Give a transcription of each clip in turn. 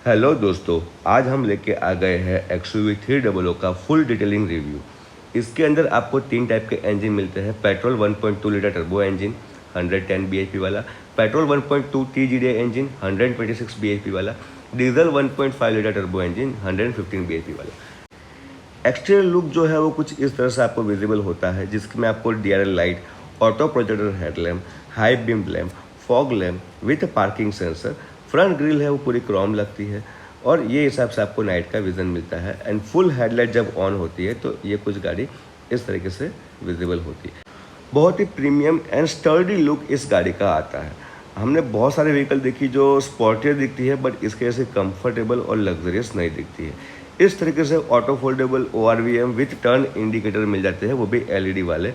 Hello दोस्तों, आज हम लेके आ गए हैं XUV 300 का फुल डिटेलिंग रिव्यू। इसके अंदर आपको तीन टाइप के इंजन मिलते हैं। Petrol 1.2 litre turbo engine 110 bhp वाला, पेट्रोल 1.2 TGDI इंजन 126 bhp वाला, diesel 1.5 litre turbo engine 115 bhp वाला। एक्सटीरियर लुक जो है वो कुछ इस तरह से आपको विजिबल होता है, जिसमें आपको DRL light, auto projector headlamp, high beam lamp, fog lamp with parking sensor, front grille है वो पूरी क्रोम लगती है और ये हिसाब से आपको नाइट का विजन मिलता है। एंड फुल हेडलाइट जब ऑन होती है तो ये कुछ गाड़ी इस तरीके से विजिबल होती है। बहुत ही प्रीमियम एंड स्टर्डी लुक इस गाड़ी का आता है। हमने बहुत सारे व्हीकल देखी जो स्पोर्टियर दिखती है, बट इसके जैसे कंफर्टेबल और लग्जरियस नहीं दिखती है। इस तरीके से auto foldable ORVM with turn indicator मिल जाते हैं, वो भी LED वाले।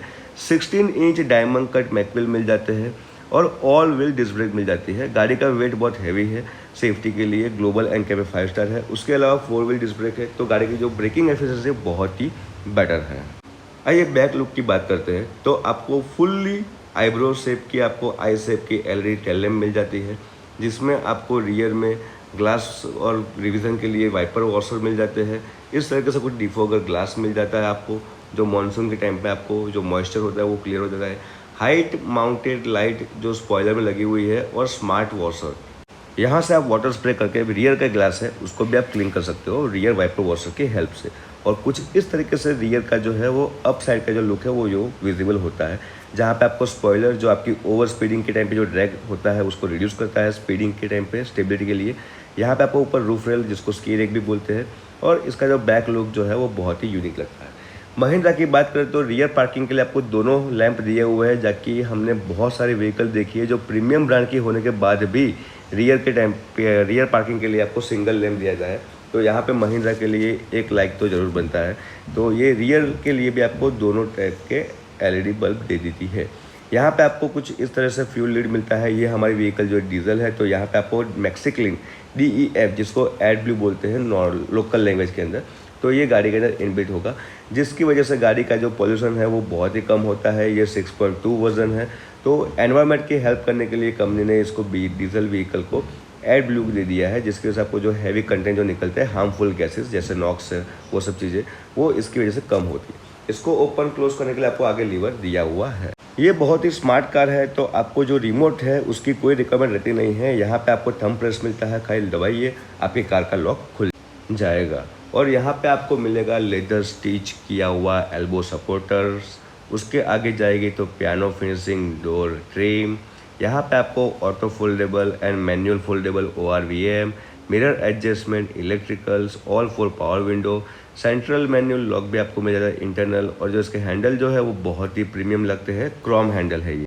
16 इंच डायमंड कट मैकविल मिल जाते हैं और ऑल व्हील डिस्क ब्रेक मिल जाती है। गाड़ी का वेट बहुत हैवी है, सेफ्टी के लिए ग्लोबल NCAP 5 स्टार है। उसके अलावा 4 व्हील डिस्क ब्रेक है, तो गाड़ी की जो ब्रेकिंग एफिशिएंसी बहुत ही बेटर है। आइए बैक लुक की बात करते हैं। तो आपको फुल्ली आईब्रो शेप की, आपको आई शेप की LED टेल लैम्प मिल जाती है, जिसमें आपको रियर में ग्लास और रिवीजन के लिए वाइपर वॉशर मिल जाते हैं। इस तरीके से कुछ डिफोगर ग्लास मिल जाता है आपको, जो मानसून के टाइम पे आपको जो मॉइस्चर होता है वो क्लियर हो जाता है। हाइट माउंटेड लाइट जो स्पॉइलर में लगी हुई है और स्मार्ट वॉशर। यहाँ से आप वाटर स्प्रे करके रियर का ग्लास है उसको भी आप क्लीन कर सकते हो रियर वाइपर वॉशर की हेल्प से। और कुछ इस तरीके से रियर का जो है वो अप साइड का जो लुक है वो जो विजिबल होता है, जहाँ पे आपको स्पॉइलर जो आपकी ओवर स्पीडिंग के टाइम पे जो ड्रैग होता है उसको रिड्यूस करता है स्पीडिंग के टाइम पे स्टेबिलिटी के लिए। यहाँ पे आपको ऊपर रूफ रेल जिसको स्की रेक भी बोलते हैं, और इसका जो बैक लुक जो है वो बहुत ही यूनिक लगता है। महिंद्रा की बात करें तो रियर पार्किंग के लिए आपको दोनों लैंप दिए हुए हैं, जबकि हमने बहुत सारी व्हीकल देखी है जो प्रीमियम ब्रांड की होने के बाद भी रियर के टाइम पे रियर पार्किंग के लिए आपको सिंगल लैंप दिया जाए। तो यहाँ पे महिंद्रा के लिए एक लाइक तो ज़रूर बनता है। तो ये रियर के लिए भी आपको दोनों टाइप के LED बल्ब दे देती है। यहाँ पे आपको कुछ इस तरह से फ्यूल लीड मिलता है। ये हमारी व्हीकल जो डीजल है, तो यहाँ पे आपको मैक्सिक्लिन DEF जिसको एड ब्लू बोलते हैं लोकल लैंग्वेज के अंदर, तो ये गाड़ी के अंदर इनबिल्ट होगा, जिसकी वजह से गाड़ी का जो पॉल्यूशन है वो बहुत ही कम होता है। ये 6.2 वर्जन है, तो एनवायरनमेंट की हेल्प करने के लिए कंपनी ने इसको डीजल व्हीकल को एड ब्लू दे दिया है, जिसकी वजह से आपको जो हैवी कंटेंट जो निकलते हैं हार्मफुल गैसेस जैसे नॉक्स वो सब चीज़ें वो इसकी वजह से कम होती है। इसको ओपन क्लोज करने के लिए आपको आगे लीवर दिया हुआ है। ये बहुत ही स्मार्ट कार है, तो आपको जो रिमोट है उसकी कोई रिक्वायरमेंट रहती नहीं है। यहाँ पे आपको थंब प्रेस मिलता है, खाली दबाइए आपकी कार का लॉक खुल जाएगा। और यहाँ पे आपको मिलेगा लेदर स्टिच किया हुआ एल्बो सपोर्टर्स। उसके आगे जाएगी तो पियानो फिनिशिंग डोर ट्रिम। यहाँ पे आपको auto foldable and manual foldable ORVM, mirror adjustment, electricals, all 4 power window, central manual lock भी आपको मिल जाता है इंटरनल। और जो इसके हैंडल जो है वो बहुत ही प्रीमियम लगते हैं, क्रोम हैंडल है ये।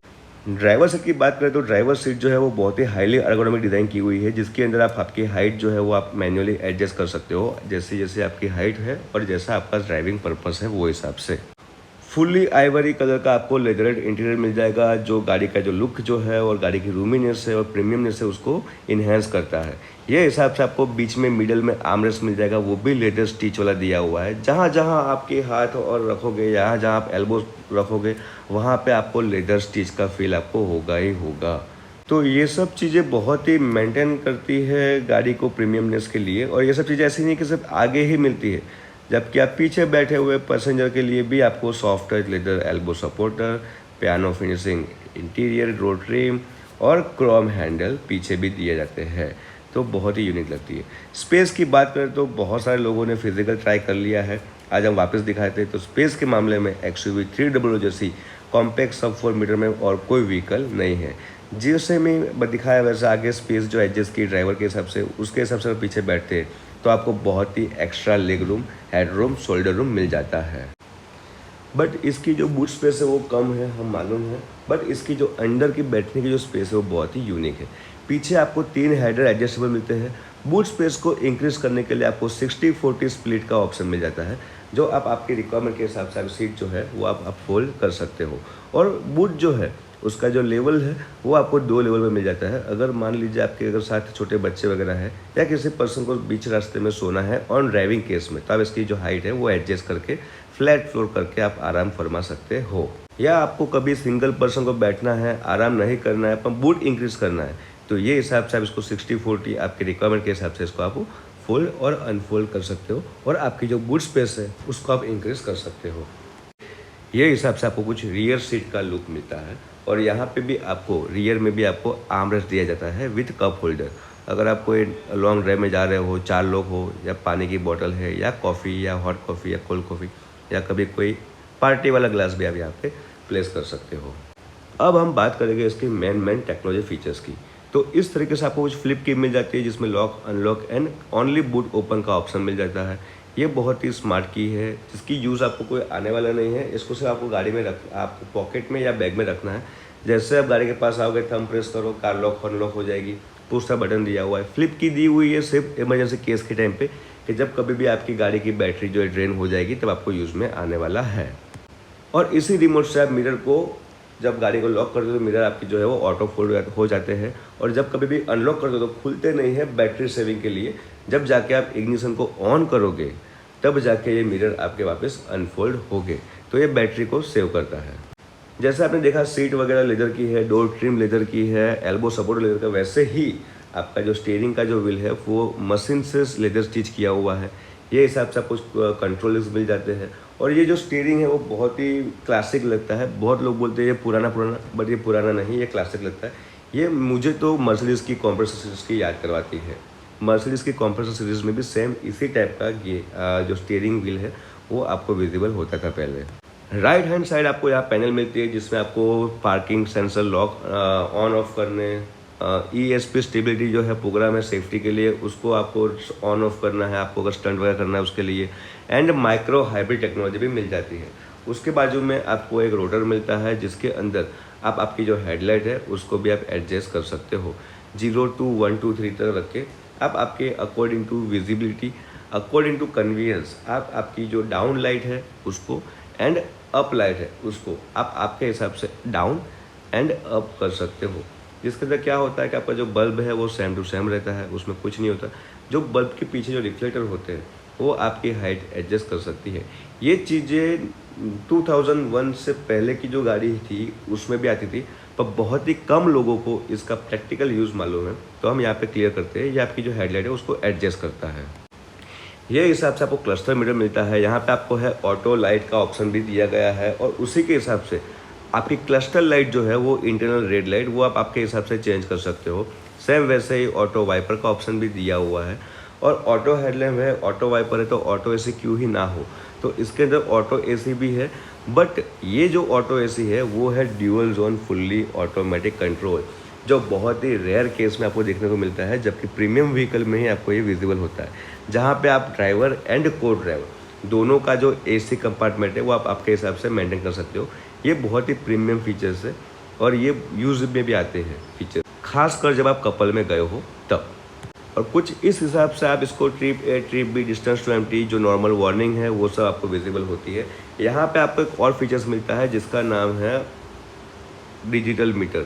ड्राइवर सीट की बात करें तो ड्राइवर सीट जो है वो बहुत ही हाईली एर्गोनॉमिक डिज़ाइन की हुई है, जिसके अंदर आप आपकी हाइट जो है वो आप मैन्युअली एडजस्ट कर सकते हो, जैसे जैसे आपकी हाइट है और जैसा आपका ड्राइविंग पर्पस है वो हिसाब से। फुल्ली आइवरी कलर का आपको लेदरेड इंटीरियर मिल जाएगा, जो गाड़ी का जो लुक जो है और गाड़ी की रूमीनेस है और प्रीमियमनेस है उसको इन्हेंस करता है। ये हिसाब से आपको बीच में मिडल में आर्मरेस्ट मिल जाएगा, वो भी लेदर स्टिच वाला दिया हुआ है। जहाँ जहाँ आपके हाथ और रखोगे, जहाँ जहाँ आप एल्बो रखोगे, वहाँ पे आपको लेदर स्टिच का फील आपको होगा ही होगा। तो ये सब चीज़ें बहुत ही मेंटेन करती है गाड़ी को प्रीमियमनेस के लिए। और ये सब चीज़ें ऐसी नहीं कि सिर्फ आगे ही मिलती है, जबकि आप पीछे बैठे हुए पैसेंजर के लिए भी आपको soft touch leather elbow supporter, piano finishing interior door trim और क्रोम हैंडल पीछे भी दिए जाते हैं, तो बहुत ही यूनिक लगती है। स्पेस की बात करें तो बहुत सारे लोगों ने फिजिकल ट्राई कर लिया है, आज हम वापस दिखाते हैं। तो स्पेस के मामले में XUV 300 जैसी कॉम्पैक्ट सब 4 मीटर में और कोई व्हीकल नहीं है। जैसे मैं दिखाया वैसे आगे स्पेस जो एडजस्ट की ड्राइवर के हिसाब से, उसके हिसाब से पीछे बैठते हैं तो आपको बहुत ही extra leg room, head room, shoulder room मिल जाता है। बट इसकी जो बूट स्पेस है वो कम है, हम मालूम है, बट इसकी जो अंदर की बैठने की जो स्पेस है वो बहुत ही यूनिक है। पीछे आपको 3 हेडर एडजस्टेबल मिलते हैं। बूट स्पेस को इंक्रीज करने के लिए आपको 60-40 स्प्लिट का ऑप्शन मिल जाता है, जो आप आपकी रिक्वायरमेंट के हिसाब से सीट जो है वो आप फोल्ड कर सकते हो। और बूट जो है उसका जो लेवल है वो आपको 2 लेवल में मिल जाता है। अगर मान लीजिए आपके अगर साथ छोटे बच्चे वगैरह है या किसी पर्सन को बीच रास्ते में सोना है ऑन ड्राइविंग केस में, तो आप इसकी जो हाइट है वो एडजस्ट करके फ्लैट फ्लोर करके आप आराम फरमा सकते हो। या आपको कभी सिंगल पर्सन को बैठना है, आराम नहीं करना है, पर बूट इंक्रीज करना है, तो ये हिसाब से आप इसको 60/40 आपके रिक्वायरमेंट के हिसाब से इसको आप फोल्ड और अनफोल्ड कर सकते हो और आपकी जो बूट स्पेस है उसको आप इंक्रीज कर सकते हो। ये हिसाब से आपको कुछ रियर सीट का लुक मिलता है और यहाँ पे भी आपको रियर में भी आपको आर्म रेस्ट दिया जाता है विथ कप होल्डर। अगर आप कोई लॉन्ग ड्राइव में जा रहे हो, 4 लोग हो, या पानी की बोतल है या कॉफ़ी या हॉट कॉफ़ी या कोल्ड कॉफ़ी या कभी कोई पार्टी वाला ग्लास भी आप यहाँ पे प्लेस कर सकते हो। अब हम बात करेंगे इसकी मेन टेक्नोलॉजी फीचर्स की। तो इस तरीके से आपको कुछ फ्लिप की मिल जाती है जिसमें lock, unlock and only boot open का ऑप्शन मिल जाता है। ये बहुत ही स्मार्ट की है जिसकी यूज़ आपको कोई आने वाला नहीं है। इसको सिर्फ आपको गाड़ी में आपको पॉकेट में या बैग में रखना है। जैसे आप गाड़ी के पास आओगे, थंब प्रेस करो, कार लॉक अनलॉक हो जाएगी। पुश का बटन दिया हुआ है। फ्लिप की दी हुई है सिर्फ इमरजेंसी केस के टाइम पे कि जब कभी भी आपकी गाड़ी की बैटरी जो है ड्रेन हो जाएगी तब आपको यूज़ में आने वाला है। और इसी रिमोट से आप मिरर को जब गाड़ी को लॉक कर दो तो मिरर आपकी जो है वो ऑटो फोल्ड हो जाते हैं और जब कभी भी अनलॉक कर दो तो खुलते नहीं है बैटरी सेविंग के लिए। जब जाके आप इग्निशन को ऑन करोगे तब जाके ये मिरर आपके वापस अनफोल्ड होंगे। तो ये बैटरी को सेव करता है। जैसे आपने देखा सीट वगैरह लेदर की है, डोर ट्रिम लेदर की है, एल्बो सपोर्ट लेदर का, वैसे ही आपका जो स्टीयरिंग का जो व्हील है वो मशीन से लेदर स्टिच किया हुआ है। ये हिसाब से आपको कंट्रोल्स मिल जाते हैं और ये जो स्टीयरिंग है वो बहुत ही क्लासिक लगता है। बहुत लोग बोलते हैं ये पुराना, बट ये पुराना नहीं, ये क्लासिक लगता है। ये मुझे तो मर्सिडीज़ की कॉम्प्रेसर सीरीज़ की याद करवाती है। मर्सिडीज़ की कॉम्प्रेसर सीरीज़ में भी सेम इसी टाइप का ये जो स्टीयरिंग व्हील है वो आपको विजिबल होता था पहले। राइट हैंड साइड आपको यहाँ पैनल मिलती है जिसमें आपको parking sensor, lock on off करने, ESP स्टेबिलिटी जो है प्रोग्राम है सेफ्टी के लिए, उसको आपको ऑन ऑफ करना है, आपको अगर स्टंट वगैरह करना है उसके लिए। एंड माइक्रो हाइब्रिड टेक्नोलॉजी भी मिल जाती है। उसके बाजू में आपको एक रोटर मिलता है जिसके अंदर आप आपकी जो हेडलाइट है उसको भी आप एडजस्ट कर सकते हो। 0 to 1 2 3 तक रख के आप आपके according to visibility, according to convenience आप आपकी जो डाउन लाइट है उसको एंड अप लाइट है उसको आप आपके हिसाब से डाउन एंड अप कर सकते हो। जिसके अंदर क्या होता है कि आपका जो बल्ब है वो सेम टू सेम रहता है, उसमें कुछ नहीं होता। जो बल्ब के पीछे जो रिफ्लेक्टर होते हैं वो आपकी हाइट एडजस्ट कर सकती है। ये चीज़ें 2001 से पहले की जो गाड़ी थी उसमें भी आती थी, पर बहुत ही कम लोगों को इसका प्रैक्टिकल यूज़ मालूम है। तो हम यहाँ पे क्लियर करते हैं, ये आपकी जो हेडलाइट है उसको एडजस्ट करता है। ये हिसाब से आपको क्लस्टर मीटर मिलता है। यहाँ पे आपको है ऑटो लाइट का ऑप्शन भी दिया गया है और उसी के हिसाब से आपकी क्लस्टर लाइट जो है वो इंटरनल रेड लाइट वो आप आपके हिसाब से चेंज कर सकते हो। सेम वैसे ही ऑटो वाइपर का ऑप्शन भी दिया हुआ है और ऑटो हेडलैम्प है, ऑटो वाइपर है, तो ऑटो एसी क्यों ही ना हो। तो इसके अंदर ऑटो एसी भी है, बट ये जो ऑटो एसी है वो है dual zone fully automatic control, जो बहुत ही रेयर केस में आपको देखने को मिलता है, जबकि प्रीमियम व्हीकल में ही आपको ये विजिबल होता है, जहाँ पे आप ड्राइवर एंड को ड्राइवर दोनों का जो एसी कंपार्टमेंट है वो आप आपके हिसाब से मेंटेन कर सकते हो। ये बहुत ही प्रीमियम फीचर्स है और ये यूज में भी आते हैं फीचर, खासकर जब आप कपल में गए हो तब। और कुछ इस हिसाब से आप इसको trip A, trip B, distance to empty, जो नॉर्मल वार्निंग है वो सब आपको विजिबल होती है। यहाँ पे आपको एक और फीचर्स मिलता है जिसका नाम है डिजिटल मीटर,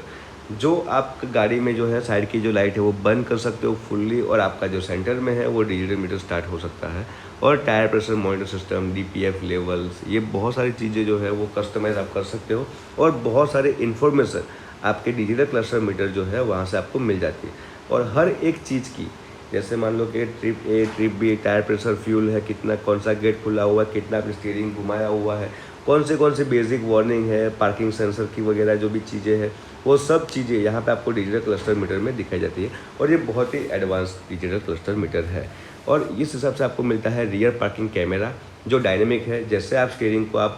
जो आप गाड़ी में जो है साइड की जो लाइट है वो बंद कर सकते हो फुल्ली और आपका जो सेंटर में है वो डिजिटल मीटर स्टार्ट हो सकता है। और tyre pressure monitor system, DPF levels, ये बहुत सारी चीज़ें जो है वो कस्टमाइज आप कर सकते हो और बहुत सारे इन्फॉर्मेशन आपके डिजिटल क्लस्टर मीटर जो है वहाँ से आपको मिल जाती है। और हर एक चीज़ की, जैसे मान लो कि trip A, trip B, tyre pressure, fuel है कितना, कौन सा गेट खुला हुआ है, कितना आपने स्टीयरिंग घुमाया हुआ है, कौन से बेसिक वार्निंग है, पार्किंग सेंसर की वगैरह जो भी चीज़ें हैं वो सब चीज़ें यहाँ पे आपको डिजिटल क्लस्टर मीटर में दिखाई जाती है। और ये बहुत ही एडवांस डिजिटल क्लस्टर मीटर है। और इस हिसाब से आपको मिलता है रियर पार्किंग कैमरा जो डायनेमिक है। जैसे आप स्टीयरिंग को आप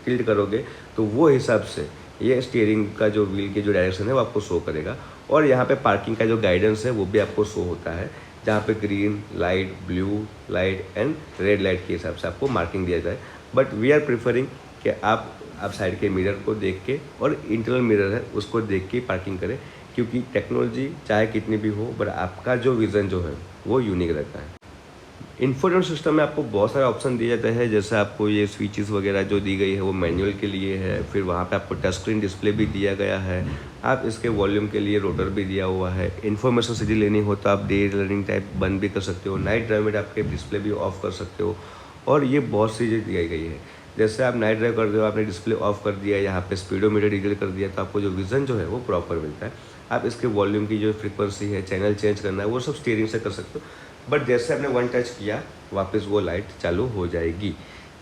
टिल्ट करोगे तो वो हिसाब से ये स्टीयरिंग का जो व्हील की जो डायरेक्शन है वो आपको शो करेगा। और यहाँ पे पार्किंग का जो गाइडेंस है वो भी आपको शो होता है, जहाँ पे green light, blue light and red light के हिसाब से आपको मार्किंग दिया जाए। बट वी आर प्रेफरिंग कि आप साइड के मिरर को देख के और इंटरनल मिरर है उसको देख के पार्किंग करें, क्योंकि टेक्नोलॉजी चाहे कितनी भी हो बट आपका जो विज़न जो है वो यूनिक रहता है। इंफोटेनमेंट सिस्टम में आपको बहुत सारे ऑप्शन दिए जाते हैं, जैसे आपको ये स्विचेस वगैरह जो दी गई है वो मैनुअल के लिए है। फिर वहाँ पे आपको टच स्क्रीन डिस्प्ले भी दिया गया है। आप इसके वॉल्यूम के लिए रोटर भी दिया हुआ है। इन्फॉर्मेशन सीधी लेनी हो तो आप डे रनिंग टाइप बंद भी कर सकते हो, नाइट ड्राइव में आपके डिस्प्ले भी ऑफ कर सकते हो। और ये बहुत सी चीज़ें दी गई है। जैसे आप नाइट ड्राइव कर रहे हो, आपने डिस्प्ले ऑफ कर दिया, यहाँ पे स्पीडोमीटर डिटेल कर दिया, तो आपको जो विज़न जो है वो प्रॉपर मिलता है। आप इसके वॉल्यूम की जो फ्रीक्वेंसी है, चैनल चेंज करना है, वो सब स्टीयरिंग से कर सकते हो। बट जैसे आपने वन टच किया, वापस वो लाइट चालू हो जाएगी।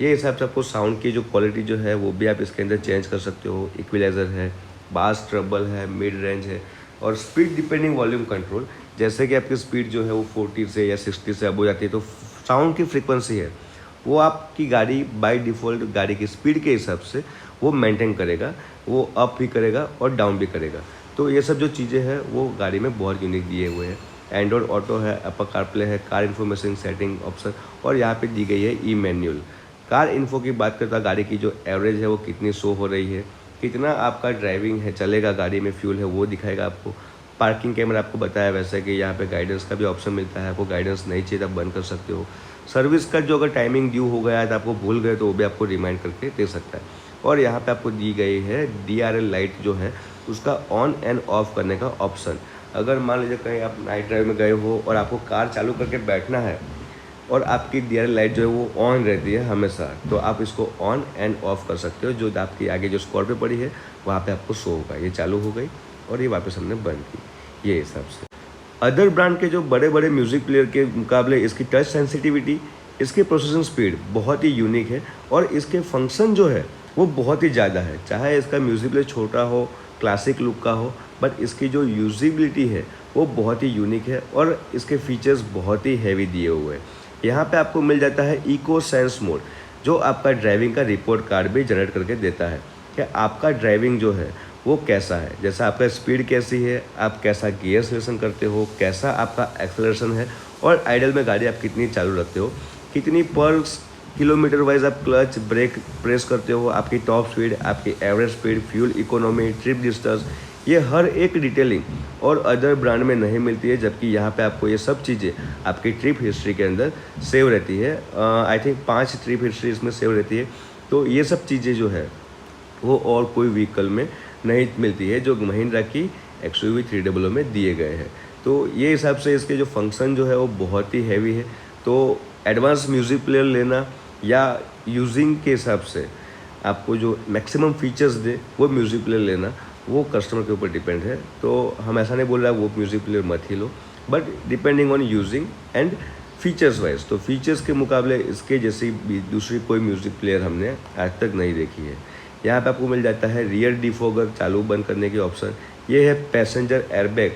ये हिसाब से आपको साउंड की जो क्वालिटी जो है वो भी आप इसके अंदर चेंज कर सकते हो। इक्विलाइज़र है, बास ट्रबल है, मिड रेंज है और स्पीड डिपेंडिंग वॉल्यूम कंट्रोल। जैसे कि आपकी स्पीड जो है वो 40 से या 60 से अब हो जाती है, तो साउंड की फ्रीक्वेंसी है वो आपकी गाड़ी बाय डिफ़ॉल्ट गाड़ी की स्पीड के हिसाब से वो मेंटेन करेगा, वो अप भी करेगा और डाउन भी करेगा। तो ये सब जो चीज़ें हैं वो गाड़ी में बहुत यूनिक दिए हुए हैं। एंड्रॉयड ऑटो है, एप्पल कारप्ले है, कार इन्फॉर्मेशन सेटिंग ऑप्शन और यहाँ पे दी गई है ई मैनुअल। कार इन्फो की बात करता गाड़ी की जो एवरेज है वो कितनी शो हो रही है, कितना आपका ड्राइविंग है चलेगा गाड़ी में, फ्यूल है वो दिखाएगा आपको। पार्किंग कैमरा आपको बताया वैसे कि यहाँ पे गाइडेंस का भी ऑप्शन मिलता है, आपको गाइडेंस नहीं चाहिए तो आप बंद कर सकते हो। सर्विस का जो अगर टाइमिंग ड्यू हो गया है तो आपको भूल गए तो वो भी आपको रिमाइंड करके दे सकता है। और यहाँ पे आपको दी गई है DRL लाइट जो है उसका ऑन एंड ऑफ करने का ऑप्शन। अगर मान लीजिए कहीं आप नाइट ड्राइव में गए हो और आपको कार चालू करके बैठना है और आपकी DRL लाइट जो है वो ऑन रहती है हमेशा, तो आप इसको ऑन एंड ऑफ कर सकते हो। जो आपकी आगे जो स्कॉर्पियो पड़ी है वहाँ पे आपको शो होगा, ये चालू हो गई और ये वापस हमने बंद की, ये हिसाब से। अदर ब्रांड के जो बड़े बड़े म्यूज़िक प्लेयर के मुकाबले इसकी टच सेंसिटिविटी, इसकी प्रोसेसिंग स्पीड बहुत ही यूनिक है और इसके फंक्शन जो है वो बहुत ही ज़्यादा है। चाहे इसका म्यूज़िक प्लेयर छोटा हो, क्लासिक लुक का हो, बट इसकी जो यूजिबिलिटी है वो बहुत ही यूनिक है और इसके फीचर्स बहुत ही हैवी दिए हुए हैं। यहाँ पे आपको मिल जाता है इको सेंस मोड, जो आपका ड्राइविंग का रिपोर्ट कार्ड भी जनरेट करके देता है कि आपका ड्राइविंग जो है वो कैसा है, जैसा आपका स्पीड कैसी है, आप कैसा गियर सिलेक्शन करते हो, कैसा आपका एक्सेलरेशन है और आइडल में गाड़ी आप कितनी चालू रखते हो, कितनी पर किलोमीटर वाइज आप क्लच ब्रेक प्रेस करते हो, आपकी टॉप स्पीड, आपकी average speed, fuel economy, trip distance, ये हर एक डिटेलिंग और अदर ब्रांड में नहीं मिलती है। जबकि यहाँ पे आपको ये सब चीज़ें आपकी ट्रिप हिस्ट्री के अंदर सेव रहती है। आई थिंक 5 ट्रिप हिस्ट्री इसमें सेव रहती है। तो ये सब चीज़ें जो है वो और कोई व्हीकल में नहीं मिलती है जो महिंद्रा की XUV 300 में दिए गए हैं। तो ये हिसाब से इसके जो फंक्शन जो है वो बहुत ही हैवी है। तो एडवांस म्यूज़िक प्लेयर लेना या यूजिंग के हिसाब से आपको जो मैक्सिमम फीचर्स दे वो म्यूज़िक प्लेयर लेना, वो कस्टमर के ऊपर डिपेंड है। तो हम ऐसा नहीं बोल रहा वो म्यूज़िक प्लेयर मत ही लो, but depending on using and features wise. तो फीचर्स के मुकाबले इसके जैसी दूसरी कोई म्यूज़िक प्लेयर हमने आज तक नहीं देखी है। यहाँ पे आपको मिल जाता है रियर डिफॉगर चालू बंद करने के ऑप्शन, ये है passenger airbag,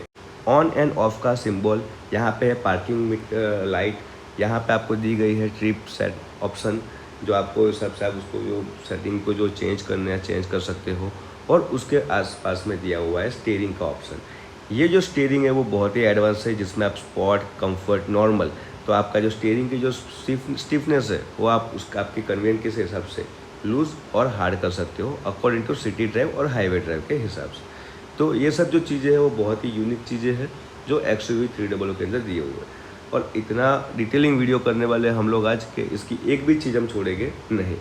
on end of का सिंबल, यहाँ पे है पार्किंग लाइट, यहाँ पे आपको दी गई है ट्रिप सेट ऑप्शन, जो आपको हिसाब से आप उसको जो सेटिंग को जो चेंज करना है चेंज कर सकते हो। और उसके आसपास में दिया हुआ है स्टीयरिंग का ऑप्शन। ये जो स्टीयरिंग है वो बहुत ही एडवांस है, जिसमें आप स्पॉट, कंफर्ट, नॉर्मल, तो आपका जो स्टीयरिंग की जो स्टिफनेस है वो आप उसका आपकी कन्वीनियंस के हिसाब से लूज़ और हार्ड कर सकते हो अकॉर्डिंग टू सिटी ड्राइव और हाईवे ड्राइव के हिसाब से। तो ये सब जो चीज़ें हैं वो बहुत ही यूनिक चीज़ें हैं जो XUV 300 के अंदर दिए हुए हैं। और इतना डिटेलिंग वीडियो करने वाले हम लोग आज के इसकी एक भी चीज़ हम छोड़ेंगे नहीं।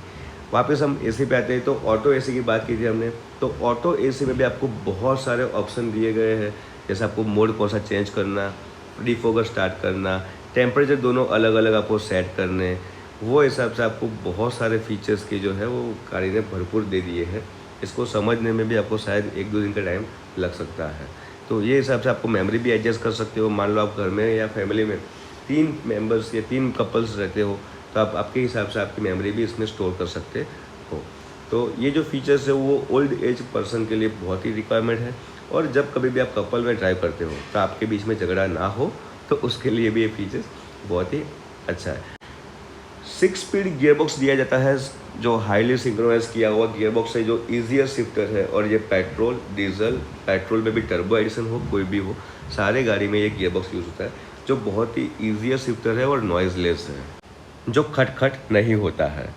वापस हम AC पे आते हैं तो ऑटो AC की बात की थी हमने, तो ऑटो AC में भी आपको बहुत सारे ऑप्शन दिए गए हैं। जैसे आपको मोड कौन सा चेंज करना, डिफोगर स्टार्ट करना, टेम्परेचर दोनों अलग अलग आपको सेट करने, वो हिसाब से आपको बहुत सारे फीचर्स की जो है वो गाड़ी ने भरपूर दे दिए हैं। इसको समझने में भी आपको शायद 1-2 दिन का टाइम लग सकता है। तो ये हिसाब से आपको मेमोरी भी एडजस्ट कर सकते हो। मान लो आप घर में या फैमिली में 3 मेंबर्स या 3 कपल्स रहते हो तो आप आपके हिसाब से आपकी मेमोरी भी इसमें स्टोर कर सकते हो। तो ये जो फीचर्स है वो ओल्ड एज पर्सन के लिए बहुत ही रिक्वायरमेंट है। और जब कभी भी आप कपल में ड्राइव करते हो तो आपके बीच में झगड़ा ना हो, तो उसके लिए भी ये फीचर्स बहुत ही अच्छा है। 6 स्पीड गियरबॉक्स दिया जाता है जो हाईली सिंक्रोनाइज किया हुआ गियरबॉक्स है, जो ईजियर शिफ्टर है। और ये पेट्रोल, डीजल, पेट्रोल में भी टर्बो एडिशन हो कोई भी हो, सारे गाड़ी में ये गियरबॉक्स यूज़ होता है, जो बहुत ही ईजियर शिफ्टर है और नॉइजलेस है, जो खटखट नहीं होता है।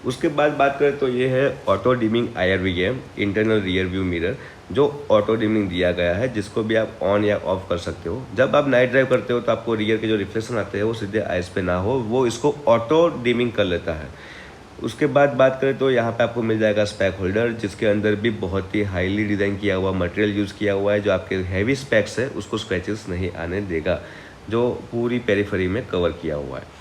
उसके बाद बात करें तो ये है auto dimming IRVM, internal rear view mirror, जो ऑटो डिमिंग दिया गया है, जिसको भी आप ऑन या ऑफ कर सकते हो। जब आप नाइट ड्राइव करते हो तो आपको रियर के जो रिफ्लेक्शन आते हैं वो सीधे आइस पे ना हो, वो इसको ऑटो डिमिंग कर लेता है। उसके बाद बात करें तो यहाँ पे आपको मिल जाएगा स्पेक होल्डर, जिसके अंदर भी बहुत ही हाईली डिज़ाइन किया हुआ मटेरियल यूज़ किया हुआ है, जो आपके हैवी स्पेक्स है उसको स्क्रैचेस नहीं आने देगा, जो पूरी पेरीफेरी में कवर किया हुआ है।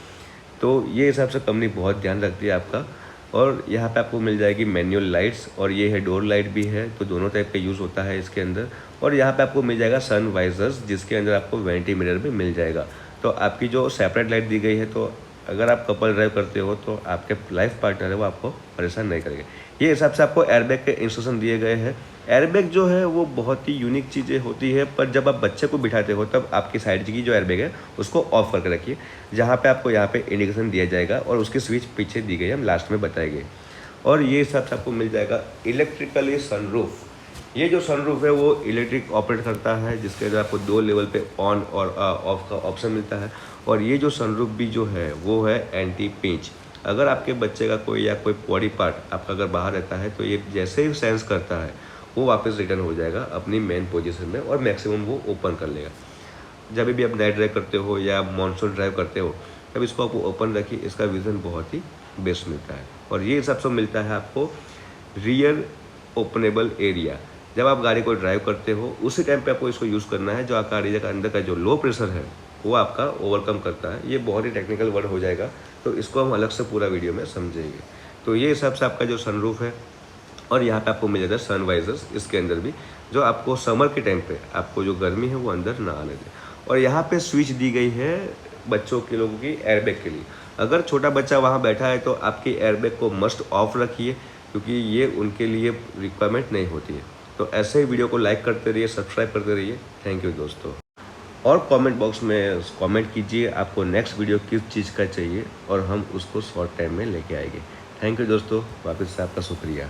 तो ये हिसाब से कंपनी बहुत ध्यान रखती है आपका। और यहाँ पे आपको मिल जाएगी मैनुअल लाइट्स, और ये है डोर लाइट भी है, तो दोनों टाइप का यूज़ होता है इसके अंदर। और यहाँ पे आपको मिल जाएगा सन वाइजर्स, जिसके अंदर आपको वैनिटी मिरर भी मिल जाएगा। तो आपकी जो सेपरेट लाइट दी गई है, तो अगर आप कपल ड्राइव करते हो तो आपके लाइफ पार्टनर है वो आपको परेशान नहीं करेंगे। ये हिसाब से आपको एयरबैग के इंस्ट्रक्शन दिए गए हैं। एयरबैग जो है वो बहुत ही यूनिक चीज़ें होती है, पर जब आप बच्चे को बिठाते हो तब आपकी साइड की जो एयरबैग है उसको ऑफ करके रखिए, जहाँ पे आपको यहाँ पे इंडिकेशन दिया जाएगा और उसकी स्विच पीछे दी गई, हम लास्ट में बताएंगे। और ये हिसाब से आपको मिल जाएगा इलेक्ट्रिकली सनरूफ। ये जो सनरूफ है वो इलेक्ट्रिक ऑपरेट करता है, जिसके अंदर आपको 2 लेवल पे ऑन और ऑफ का ऑप्शन मिलता है। और ये जो सनरूफ भी जो है वो है एंटी पिंच। अगर आपके बच्चे का कोई या कोई बॉडी पार्ट आपका अगर बाहर रहता है तो ये जैसे ही सेंस करता है वो वापस रिटर्न हो जाएगा अपनी मेन पोजीशन में, और मैक्सिमम वो ओपन कर लेगा। जब भी आप नाइट ड्राइव करते हो या मॉनसून ड्राइव करते हो तब इसको आपको ओपन रखिए, इसका विज़न बहुत ही बेस्ट मिलता है। और ये हिसाब से मिलता है आपको रियर ओपनेबल एरिया। जब आप गाड़ी को ड्राइव करते हो उसी टाइम पे आपको इसको यूज़ करना है, जो आपका गाड़ी का अंदर का जो लो प्रेशर है वो आपका ओवरकम करता है। ये बहुत ही टेक्निकल वर्ड हो जाएगा, तो इसको हम अलग से पूरा वीडियो में समझेंगे। तो ये हिसाब से आपका जो सनरूफ है, और यहाँ पे आपको मिल जाता है सन वाइजर्स इसके अंदर भी, जो आपको समर के टाइम पे आपको जो गर्मी है वो अंदर ना आने दे। और यहाँ पे स्विच दी गई है बच्चों के लोगों की एयरबैग के लिए। अगर छोटा बच्चा वहाँ बैठा है तो आपकी एयरबैग को मस्ट ऑफ रखिए, क्योंकि ये उनके लिए रिक्वायरमेंट नहीं होती है। तो ऐसे ही वीडियो को लाइक करते रहिए, सब्सक्राइब करते रहिए। थैंक यू दोस्तों। और कमेंट बॉक्स में कमेंट कीजिए आपको नेक्स्ट वीडियो किस चीज़ का चाहिए, और हम उसको शॉर्ट टाइम में लेके आएंगे। थैंक यू दोस्तों, वापस से आपका शुक्रिया।